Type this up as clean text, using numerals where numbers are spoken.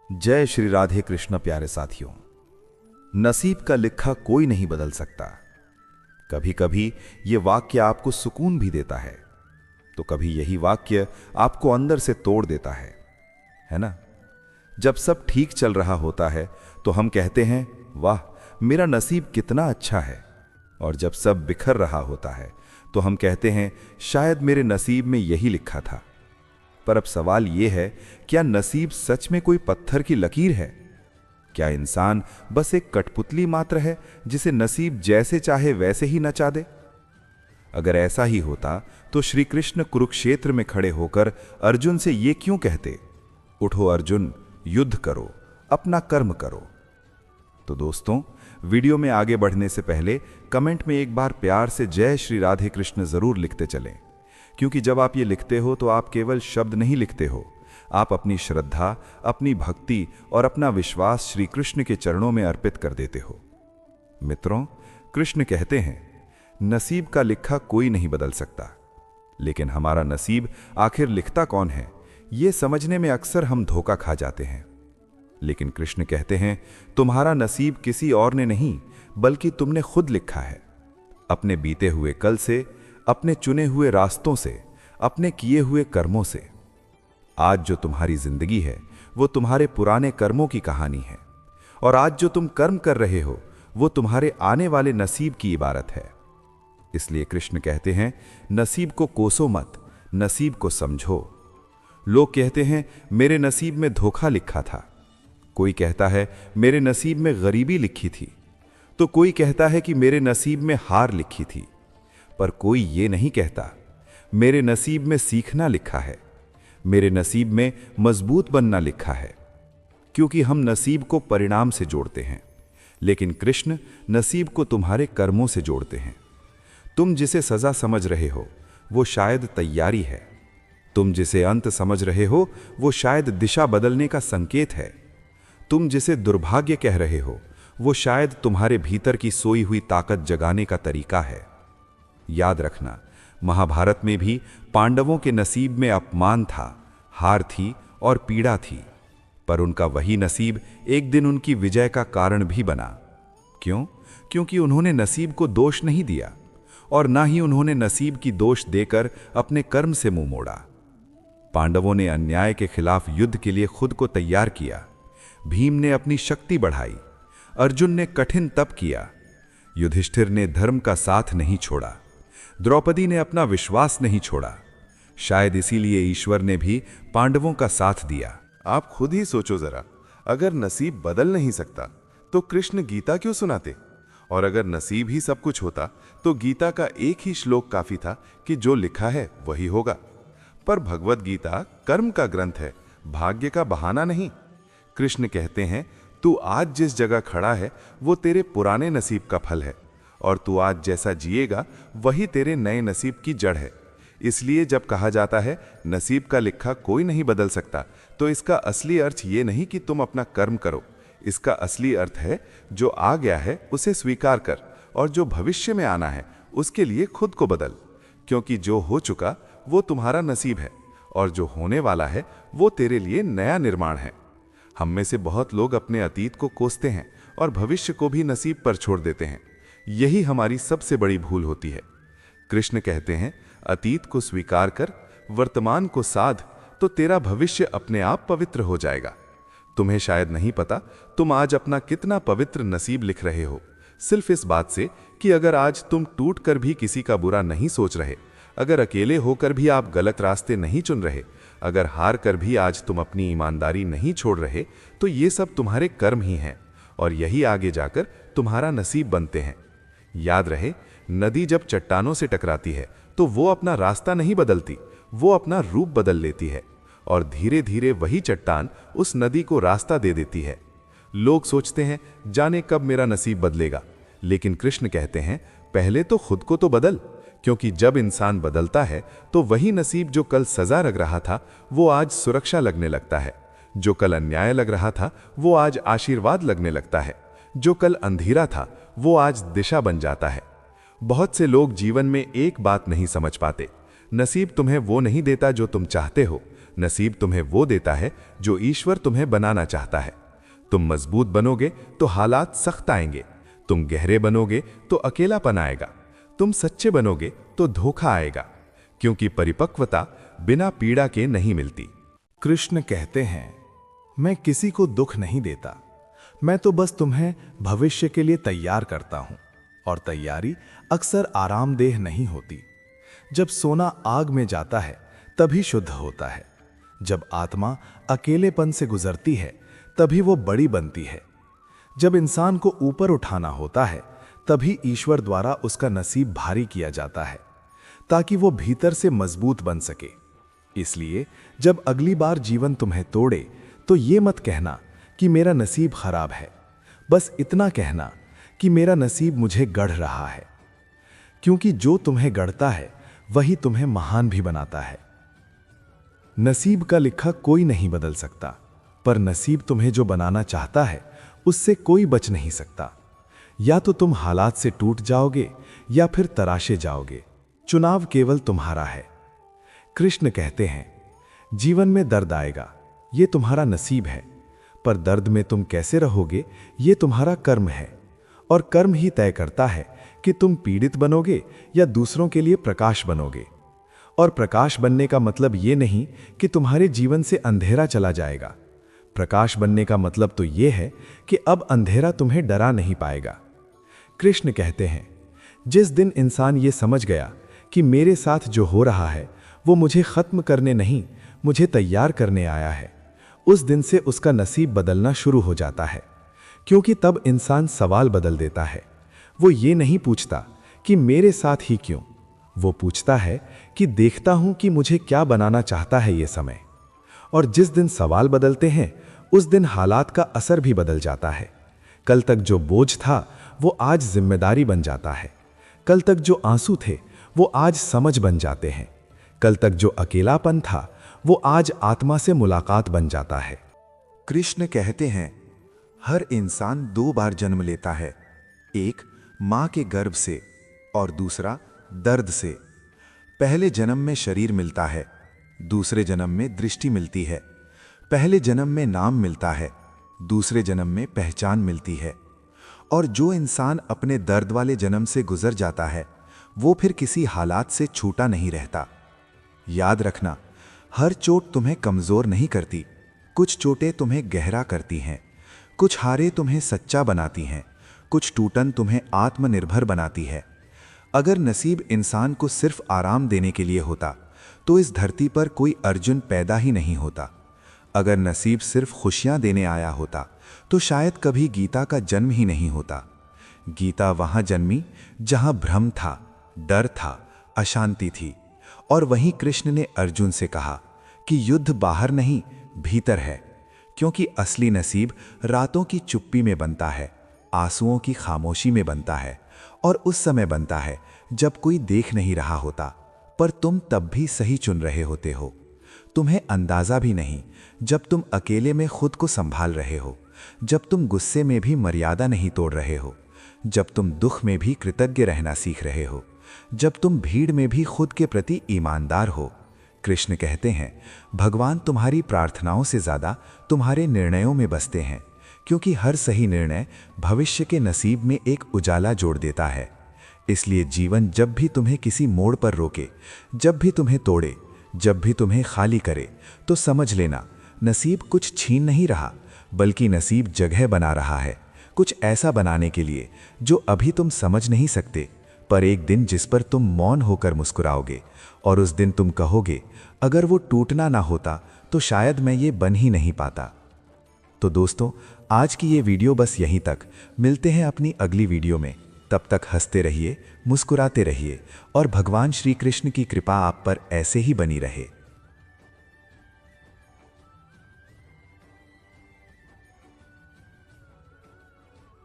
जय श्री राधे कृष्ण प्यारे साथियों। नसीब का लिखा कोई नहीं बदल सकता। कभी कभी ये वाक्य आपको सुकून भी देता है, तो कभी यही वाक्य आपको अंदर से तोड़ देता है ना। जब सब ठीक चल रहा होता है तो हम कहते हैं वाह मेरा नसीब कितना अच्छा है, और जब सब बिखर रहा होता है तो हम कहते हैं शायद मेरे नसीब में यही लिखा था। पर अब सवाल यह है, क्या नसीब सच में कोई पत्थर की लकीर है? क्या इंसान बस एक कठपुतली मात्र है जिसे नसीब जैसे चाहे वैसे ही नचा दे? अगर ऐसा ही होता तो श्री कृष्ण कुरुक्षेत्र में खड़े होकर अर्जुन से ये क्यों कहते, उठो अर्जुन युद्ध करो, अपना कर्म करो। तो दोस्तों, वीडियो में आगे बढ़ने से पहले कमेंट में एक बार प्यार से जय श्री राधे कृष्ण जरूर लिखते चलें, क्योंकि जब आप ये लिखते हो तो आप केवल शब्द नहीं लिखते हो, आप अपनी श्रद्धा, अपनी भक्ति और अपना विश्वास श्री कृष्ण के चरणों में अर्पित कर देते हो। मित्रों, कृष्ण कहते हैं नसीब का लिखा कोई नहीं बदल सकता, लेकिन हमारा नसीब आखिर लिखता कौन है, ये समझने में अक्सर हम धोखा खा जाते हैं। लेकिन कृष्ण कहते हैं तुम्हारा नसीब किसी और ने नहीं बल्कि तुमने खुद लिखा है, अपने बीते हुए कल से, अपने चुने हुए रास्तों से, अपने किए हुए कर्मों से। आज जो तुम्हारी जिंदगी है वो तुम्हारे पुराने कर्मों की कहानी है, और आज जो तुम कर्म कर रहे हो वो तुम्हारे आने वाले नसीब की इबारत है। इसलिए कृष्ण कहते हैं नसीब को कोसो मत, नसीब को समझो। लोग कहते हैं मेरे नसीब में धोखा लिखा था, कोई कहता है मेरे नसीब में गरीबी लिखी थी, तो कोई कहता है कि मेरे नसीब में हार लिखी थी। पर कोई ये नहीं कहता मेरे नसीब में सीखना लिखा है, मेरे नसीब में मजबूत बनना लिखा है। क्योंकि हम नसीब को परिणाम से जोड़ते हैं, लेकिन कृष्ण नसीब को तुम्हारे कर्मों से जोड़ते हैं। तुम जिसे सजा समझ रहे हो वो शायद तैयारी है, तुम जिसे अंत समझ रहे हो वो शायद दिशा बदलने का संकेत है, तुम जिसे दुर्भाग्य कह रहे हो वो शायद तुम्हारे भीतर की सोई हुई ताकत जगाने का तरीका है। याद रखना, महाभारत में भी पांडवों के नसीब में अपमान था, हार थी और पीड़ा थी, पर उनका वही नसीब एक दिन उनकी विजय का कारण भी बना। क्यों? क्योंकि उन्होंने नसीब को दोष नहीं दिया, और ना ही उन्होंने नसीब की दोष देकर अपने कर्म से मुंह मोड़ा। पांडवों ने अन्याय के खिलाफ युद्ध के लिए खुद को तैयार किया, भीम ने अपनी शक्ति बढ़ाई, अर्जुन ने कठिन तप किया, युधिष्ठिर ने धर्म का साथ नहीं छोड़ा, द्रौपदी ने अपना विश्वास नहीं छोड़ा। शायद इसीलिए ईश्वर ने भी पांडवों का साथ दिया। आप खुद ही सोचो जरा, अगर नसीब बदल नहीं सकता तो कृष्ण गीता क्यों सुनाते? और अगर नसीब ही सब कुछ होता तो गीता का एक ही श्लोक काफी था कि जो लिखा है वही होगा। पर भगवत गीता कर्म का ग्रंथ है, भाग्य का बहाना नहीं। कृष्ण कहते हैं तू आज जिस जगह खड़ा है वो तेरे पुराने नसीब का फल है, और तू आज जैसा जिएगा वही तेरे नए नसीब की जड़ है। इसलिए जब कहा जाता है नसीब का लिखा कोई नहीं बदल सकता, तो इसका असली अर्थ ये नहीं कि तुम अपना कर्म करो। इसका असली अर्थ है जो आ गया है उसे स्वीकार कर, और जो भविष्य में आना है उसके लिए खुद को बदल। क्योंकि जो हो चुका वो तुम्हारा नसीब है, और जो होने वाला है वो तेरे लिए नया निर्माण है। हम में से बहुत लोग अपने अतीत को कोसते हैं और भविष्य को भी नसीब पर छोड़ देते हैं। यही हमारी सबसे बड़ी भूल होती है। कृष्ण कहते हैं अतीत को स्वीकार कर, वर्तमान को साध, तो तेरा भविष्य अपने आप पवित्र हो जाएगा। तुम्हें शायद नहीं पता तुम आज अपना कितना पवित्र नसीब लिख रहे हो, सिर्फ इस बात से कि अगर आज तुम टूट कर भी किसी का बुरा नहीं सोच रहे, अगर अकेले होकर भी आप गलत रास्ते नहीं चुन रहे, अगर हार कर भी आज तुम अपनी ईमानदारी नहीं छोड़ रहे, तो ये सब तुम्हारे कर्म ही हैं, और यही आगे जाकर तुम्हारा नसीब बनते हैं। याद रहे, नदी जब चट्टानों से टकराती है तो वो अपना रास्ता नहीं बदलती, वो अपना रूप बदल लेती है, और धीरे धीरे वही चट्टान उस नदी को रास्ता दे देती है। लोग सोचते हैं जाने कब मेरा नसीब बदलेगा, लेकिन कृष्ण कहते हैं पहले तो खुद को तो बदल। क्योंकि जब इंसान बदलता है तो वही नसीब जो कल सजा लग रहा था वो आज सुरक्षा लगने लगता है, जो कल अन्याय लग रहा था वो आज आशीर्वाद लगने लगता है, जो कल अंधेरा था वो आज दिशा बन जाता है। बहुत से लोग जीवन में एक बात नहीं समझ पाते, नसीब तुम्हें वो नहीं देता जो तुम चाहते हो, नसीब तुम्हें वो देता है जो ईश्वर तुम्हें बनाना चाहता है। तुम मजबूत बनोगे तो हालात सख्त आएंगे, तुम गहरे बनोगे तो अकेलापन आएगा, तुम सच्चे बनोगे तो धोखा आएगा, क्योंकि परिपक्वता बिना पीड़ा के नहीं मिलती। कृष्ण कहते हैं, मैं किसी को दुख नहीं देता, मैं तो बस तुम्हें भविष्य के लिए तैयार करता हूं, और तैयारी अक्सर आरामदेह नहीं होती। जब सोना आग में जाता है तभी शुद्ध होता है, जब आत्मा अकेलेपन से गुजरती है तभी वो बड़ी बनती है। जब इंसान को ऊपर उठाना होता है तभी ईश्वर द्वारा उसका नसीब भारी किया जाता है, ताकि वो भीतर से मजबूत बन सके। इसलिए जब अगली बार जीवन तुम्हें तोड़े तो ये मत कहना कि मेरा नसीब खराब है, बस इतना कहना कि मेरा नसीब मुझे गढ़ रहा है, क्योंकि जो तुम्हें गढ़ता है वही तुम्हें महान भी बनाता है। नसीब का लिखा कोई नहीं बदल सकता, पर नसीब तुम्हें जो बनाना चाहता है उससे कोई बच नहीं सकता। या तो तुम हालात से टूट जाओगे या फिर तराशे जाओगे, चुनाव केवल तुम्हारा है। कृष्ण कहते हैं, जीवन में दर्द आएगा, ये तुम्हारा नसीब है, पर दर्द में तुम कैसे रहोगे ये तुम्हारा कर्म है, और कर्म ही तय करता है कि तुम पीड़ित बनोगे या दूसरों के लिए प्रकाश बनोगे। और प्रकाश बनने का मतलब ये नहीं कि तुम्हारे जीवन से अंधेरा चला जाएगा। प्रकाश बनने का मतलब तो ये है कि अब अंधेरा तुम्हें डरा नहीं पाएगा। कृष्ण कहते हैं, जिस दिन इंसान ये समझ गया कि मेरे साथ जो हो रहा है वो मुझे खत्म करने नहीं, मुझे तैयार करने आया है, उस दिन से उसका नसीब बदलना शुरू हो जाता है। क्योंकि तब इंसान सवाल बदल देता है। वो ये नहीं पूछता कि मेरे साथ ही क्यों, वो पूछता है कि देखता हूं कि मुझे क्या बनाना चाहता है ये समय। और जिस दिन सवाल बदलते हैं उस दिन हालात का असर भी बदल जाता है। कल तक जो बोझ था वो आज जिम्मेदारी बन जाता है। कल तक जो आंसू थे वो आज समझ बन जाते हैं। कल तक जो अकेलापन था वो आज आत्मा से मुलाकात बन जाता है। कृष्ण कहते हैं, हर इंसान 2 बार जन्म लेता है, एक मां के गर्भ से और दूसरा दर्द से। पहले जन्म में शरीर मिलता है, दूसरे जन्म में दृष्टि मिलती है। पहले जन्म में नाम मिलता है, दूसरे जन्म में पहचान मिलती है। और जो इंसान अपने दर्द वाले जन्म से गुजर जाता है वो फिर किसी हालात से छूटा नहीं रहता। याद रखना, हर चोट तुम्हें कमजोर नहीं करती, कुछ चोटें तुम्हें गहरा करती हैं, कुछ हारें तुम्हें सच्चा बनाती हैं, कुछ टूटन तुम्हें आत्मनिर्भर बनाती है। अगर नसीब इंसान को सिर्फ आराम देने के लिए होता तो इस धरती पर कोई अर्जुन पैदा ही नहीं होता। अगर नसीब सिर्फ खुशियां देने आया होता तो शायद कभी गीता का जन्म ही नहीं होता। गीता वहां जन्मी जहां भ्रम था, डर था, अशांति थी। और वहीं कृष्ण ने अर्जुन से कहा कि युद्ध बाहर नहीं भीतर है, क्योंकि असली नसीब रातों की चुप्पी में बनता है, आंसुओं की खामोशी में बनता है, और उस समय बनता है जब कोई देख नहीं रहा होता, पर तुम तब भी सही चुन रहे होते हो। तुम्हें अंदाजा भी नहीं जब तुम अकेले में खुद को संभाल रहे हो, जब तुम गुस्से में भी मर्यादा नहीं तोड़ रहे हो, जब तुम दुख में भी कृतज्ञ रहना सीख रहे हो, जब तुम भीड़ में भी खुद के प्रति ईमानदार हो। कृष्ण कहते हैं, भगवान तुम्हारी प्रार्थनाओं से ज्यादा तुम्हारे निर्णयों में बसते हैं, क्योंकि हर सही निर्णय भविष्य के नसीब में एक उजाला जोड़ देता है। इसलिए जीवन जब भी तुम्हें किसी मोड़ पर रोके, जब भी तुम्हें तोड़े, जब भी तुम्हें खाली करे, तो समझ लेना नसीब कुछ छीन नहीं रहा, बल्कि नसीब जगह बना रहा है, कुछ ऐसा बनाने के लिए जो अभी तुम समझ नहीं सकते, पर एक दिन जिस पर तुम मौन होकर मुस्कुराओगे, और उस दिन तुम कहोगे, अगर वो टूटना ना होता तो शायद मैं ये बन ही नहीं पाता। तो दोस्तों, आज की ये वीडियो बस यहीं तक। मिलते हैं अपनी अगली वीडियो में। तब तक हंसते रहिए, मुस्कुराते रहिए, और भगवान श्री कृष्ण की कृपा आप पर ऐसे ही बनी रहे।